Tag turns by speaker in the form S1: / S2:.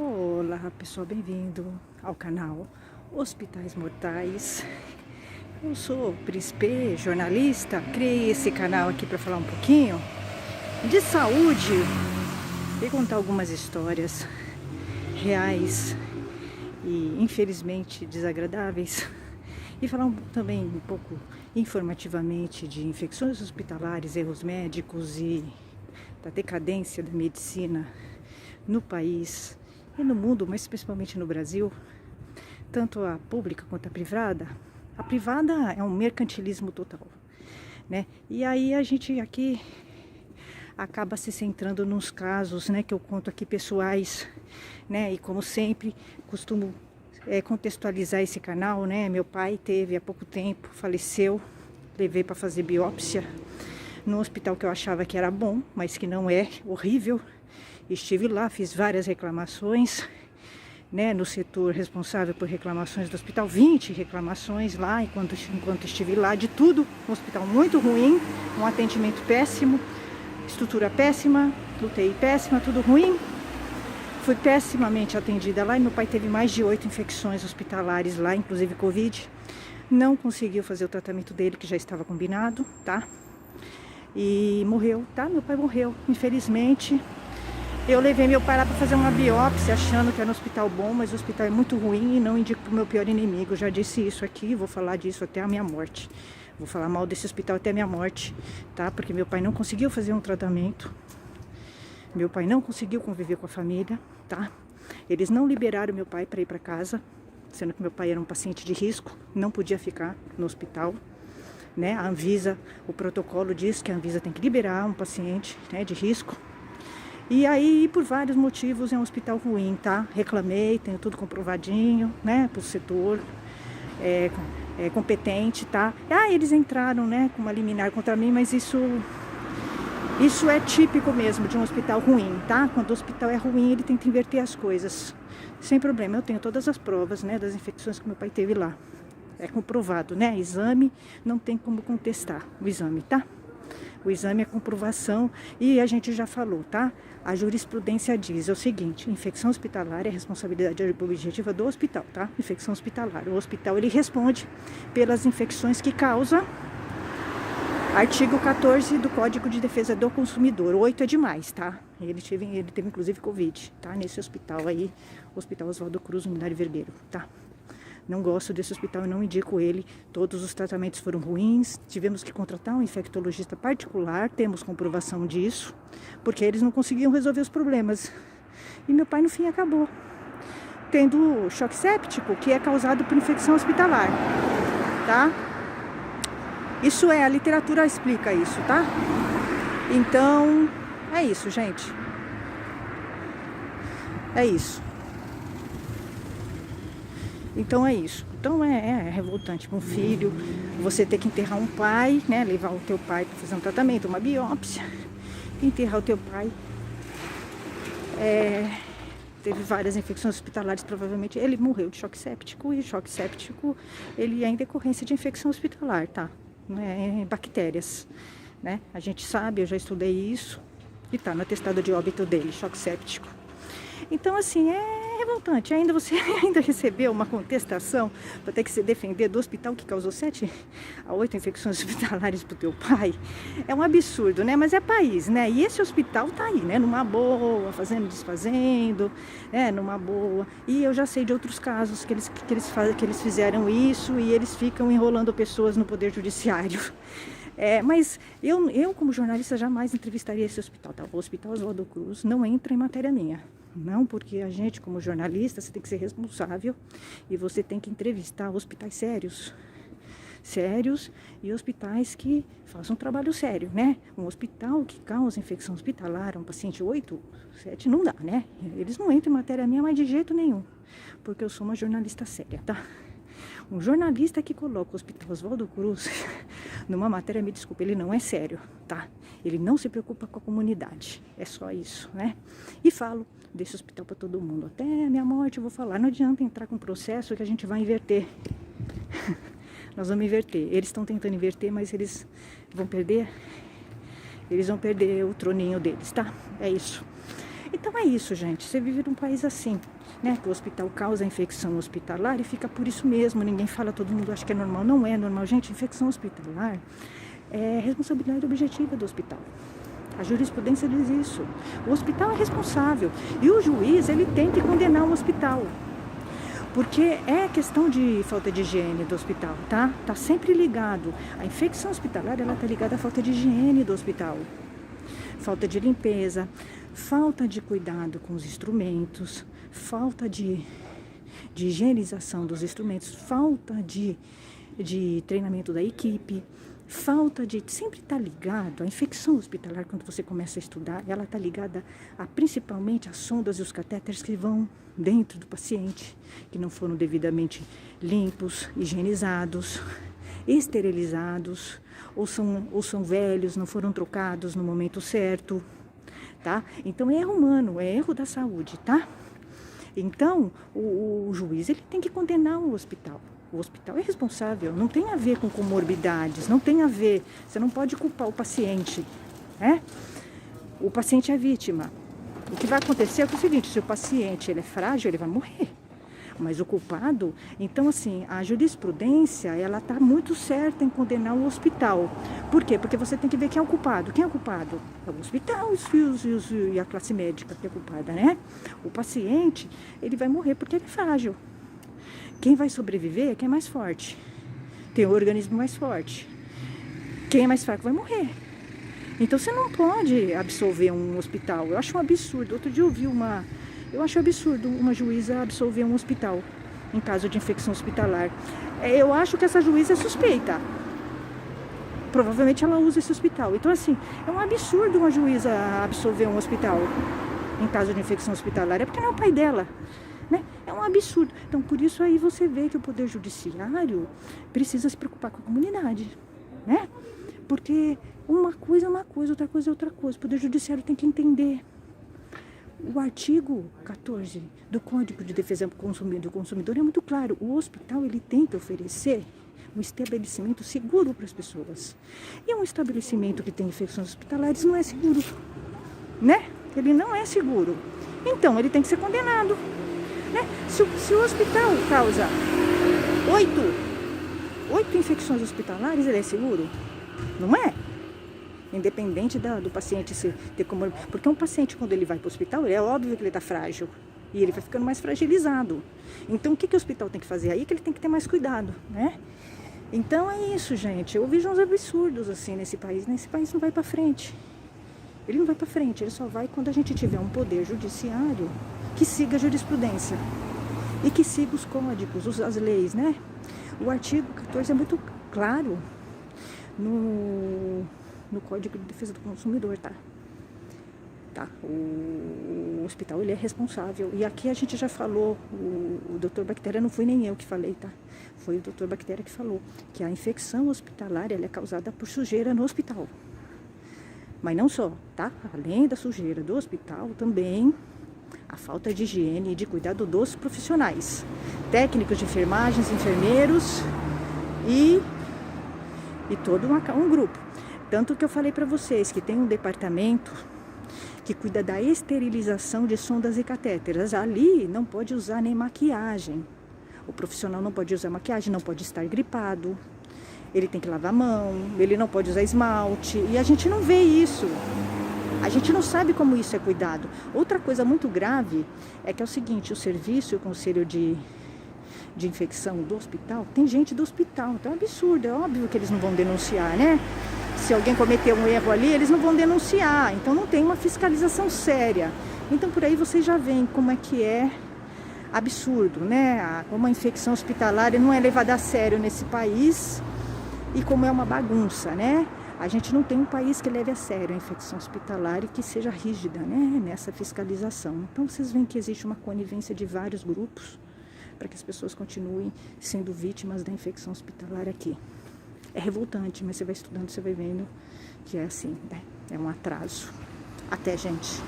S1: Olá pessoal, bem-vindo ao canal Hospitais Mortais. Eu sou Prispe, jornalista, criei esse canal aqui para falar um pouquinho de saúde e contar algumas histórias reais e infelizmente desagradáveis e falar também um pouco informativamente de infecções hospitalares, erros médicos e da decadência da medicina no país e no mundo, mas principalmente no Brasil, tanto a pública quanto a privada. A privada é um mercantilismo total, né? E aí a gente aqui acaba se centrando nos casos, né, que eu conto aqui pessoais, né? E como sempre, costumo contextualizar esse canal, né? Meu pai teve há pouco tempo, faleceu, levei para fazer biópsia num hospital que eu achava que era bom, mas que não é, horrível. Estive lá, fiz várias reclamações, né, no setor responsável por reclamações do hospital, 20 reclamações lá, enquanto estive lá, de tudo. Um hospital muito ruim, um atendimento péssimo, estrutura péssima, UTI péssima, tudo ruim. Fui pessimamente atendida lá e meu pai teve mais de 8 infecções hospitalares lá, inclusive Covid. Não conseguiu fazer o tratamento dele, que já estava combinado, tá? E morreu, tá? Meu pai morreu, infelizmente. Eu levei meu pai lá para fazer uma biópsia, achando que era um hospital bom, mas o hospital é muito ruim e não indico para o meu pior inimigo. Eu já disse isso aqui, vou falar disso até a minha morte. Vou falar mal desse hospital até a minha morte, tá? Porque meu pai não conseguiu fazer um tratamento. Meu pai não conseguiu conviver com a família, tá? Eles não liberaram meu pai para ir para casa, sendo que meu pai era um paciente de risco, não podia ficar no hospital, né? A Anvisa, o protocolo diz que a Anvisa tem que liberar um paciente, né, de risco. E aí, por vários motivos, é um hospital ruim, tá? Reclamei, tenho tudo comprovadinho, né, pro setor competente, tá? Eles entraram, né, com uma liminar contra mim, mas isso é típico mesmo de um hospital ruim, tá? Quando o hospital é ruim, ele tenta inverter as coisas. Sem problema, eu tenho todas as provas, né, das infecções que meu pai teve lá. É comprovado, né? Exame, não tem como contestar o exame, tá? O exame é comprovação e a gente já falou, tá? A jurisprudência diz o seguinte: infecção hospitalar é responsabilidade objetiva do hospital, tá? Infecção hospitalar. O hospital, ele responde pelas infecções que causa. Artigo 14 do Código de Defesa do Consumidor. 8 é demais, tá? Ele teve inclusive Covid, tá? Nesse hospital aí, Hospital Oswaldo Cruz, Unidade Vergueiro, tá? Não gosto desse hospital e não indico ele. Todos os tratamentos foram ruins. Tivemos que contratar um infectologista particular. Temos comprovação disso. Porque eles não conseguiam resolver os problemas. E meu pai, no fim, acabou tendo choque séptico, que é causado por infecção hospitalar. Tá? Isso a literatura explica isso, tá? Então, é isso, gente. É isso. Então é isso. Então é revoltante para um filho você ter que enterrar um pai, né? Levar o teu pai para fazer um tratamento, uma biópsia, enterrar o teu pai. Teve várias infecções hospitalares, provavelmente ele morreu de choque séptico, e choque séptico ele é em decorrência de infecção hospitalar, tá? Bactérias, né? A gente sabe, eu já estudei isso e tá no atestado de óbito dele, choque séptico. Então assim, revoltante. Você ainda recebeu uma contestação para ter que se defender do hospital que causou 7 a 8 infecções hospitalares pro teu pai. É um absurdo, né? Mas é país, né? E esse hospital tá aí, né? Numa boa, fazendo, desfazendo, né? Numa boa. E eu já sei de outros casos que eles fizeram isso e eles ficam enrolando pessoas no poder judiciário. Mas eu, como jornalista, jamais entrevistaria esse hospital, tá? O Hospital Oswaldo Cruz não entra em matéria minha. Não, porque a gente, como jornalista, você tem que ser responsável e você tem que entrevistar hospitais sérios e hospitais que façam um trabalho sério, né? Um hospital que causa infecção hospitalar, um paciente 8, 7, não dá, né? Eles não entram em matéria minha, mas de jeito nenhum, porque eu sou uma jornalista séria, tá? Um jornalista que coloca o Hospital Oswaldo Cruz numa matéria, me desculpa, ele não é sério, tá? Ele não se preocupa com a comunidade, é só isso, né? E falo desse hospital para todo mundo, até a minha morte eu vou falar. Não adianta entrar com processo que a gente vai inverter. Nós vamos inverter. Eles estão tentando inverter, mas eles vão perder o troninho deles, tá? É isso. Então é isso, gente. Você vive num país assim, né? Que o hospital causa infecção hospitalar e fica por isso mesmo. Ninguém fala, todo mundo acha que é normal. Não é normal, gente. Infecção hospitalar é responsabilidade objetiva do hospital. A jurisprudência diz isso. O hospital é responsável. E o juiz, ele tem que condenar o hospital. Porque é questão de falta de higiene do hospital, tá? Tá sempre ligado. A infecção hospitalar, ela tá ligada à falta de higiene do hospital. Falta de limpeza, falta de cuidado com os instrumentos, falta de higienização dos instrumentos, falta de treinamento da equipe, falta de sempre estar ligado. A infecção hospitalar, quando você começa a estudar, ela está ligada principalmente às sondas e os catéteres que vão dentro do paciente, que não foram devidamente limpos, higienizados, esterilizados, ou são velhos, não foram trocados no momento certo, tá? Então é erro humano, é erro da saúde, tá? Então o juiz, ele tem que condenar o hospital. O hospital é responsável, não tem a ver com comorbidades, não tem a ver, você não pode culpar o paciente, né? O paciente é vítima. O que vai acontecer é o seguinte, se o paciente ele é frágil, ele vai morrer. Mas o culpado, então assim, a jurisprudência, ela está muito certa em condenar o hospital. Por quê? Porque você tem que ver quem é o culpado. Quem é o culpado? É o hospital, os fios e a classe médica que é culpada, né? O paciente, ele vai morrer porque ele é frágil. Quem vai sobreviver é quem é mais forte. Tem o organismo mais forte. Quem é mais fraco vai morrer. Então você não pode absolver um hospital. Eu acho um absurdo. Outro dia eu acho absurdo uma juíza absolver um hospital em caso de infecção hospitalar. Eu acho que essa juíza é suspeita. Provavelmente ela usa esse hospital. Então assim, é um absurdo uma juíza absolver um hospital em caso de infecção hospitalar. É porque não é o pai dela. Né? É um absurdo. Então, por isso aí você vê que o Poder Judiciário precisa se preocupar com a comunidade, né? Porque uma coisa é uma coisa, outra coisa é outra coisa. O Poder Judiciário tem que entender. O artigo 14 do Código de Defesa do Consumidor é muito claro. O hospital, ele tem que oferecer um estabelecimento seguro para as pessoas. E um estabelecimento que tem infecções hospitalares não é seguro, né? Ele não é seguro. Então, ele tem que ser condenado. Né? Se o hospital causa 8 infecções hospitalares, ele é seguro? Não é? Independente do paciente ter como... Porque um paciente, quando ele vai para o hospital, é óbvio que ele está frágil. E ele vai ficando mais fragilizado. Então, o que o hospital tem que fazer aí? Que ele tem que ter mais cuidado, né? Então, é isso, gente. Eu vejo uns absurdos, assim, nesse país. Nesse país não vai para frente. Ele não vai para frente. Ele só vai quando a gente tiver um poder judiciário que siga a jurisprudência e que siga os códigos, as leis, né? O artigo 14 é muito claro no Código de Defesa do Consumidor, tá? O hospital, ele é responsável. E aqui a gente já falou, o Dr. Bactéria, não foi nem eu que falei, tá? Foi o Dr. Bactéria que falou que a infecção hospitalar, ela é causada por sujeira no hospital. Mas não só, tá? Além da sujeira do hospital, também a falta de higiene e de cuidado dos profissionais, técnicos de enfermagem, enfermeiros e todo um grupo. Tanto que eu falei para vocês que tem um departamento que cuida da esterilização de sondas e catéteres. Ali não pode usar nem maquiagem. O profissional não pode usar maquiagem, não pode estar gripado. Ele tem que lavar a mão, ele não pode usar esmalte. E a gente não vê isso. A gente não sabe como isso é cuidado. Outra coisa muito grave é que é o seguinte, o serviço e o conselho de infecção do hospital, tem gente do hospital. Então é absurdo, é óbvio que eles não vão denunciar, né? Se alguém cometer um erro ali, eles não vão denunciar. Então não tem uma fiscalização séria. Então por aí vocês já veem como é que é absurdo, né? Como a infecção hospitalar não é levada a sério nesse país e como é uma bagunça, né? A gente não tem um país que leve a sério a infecção hospitalar e que seja rígida, né, nessa fiscalização. Então vocês veem que existe uma conivência de vários grupos para que as pessoas continuem sendo vítimas da infecção hospitalar aqui. É revoltante, mas você vai estudando, você vai vendo que é assim, né? É um atraso. Até, gente.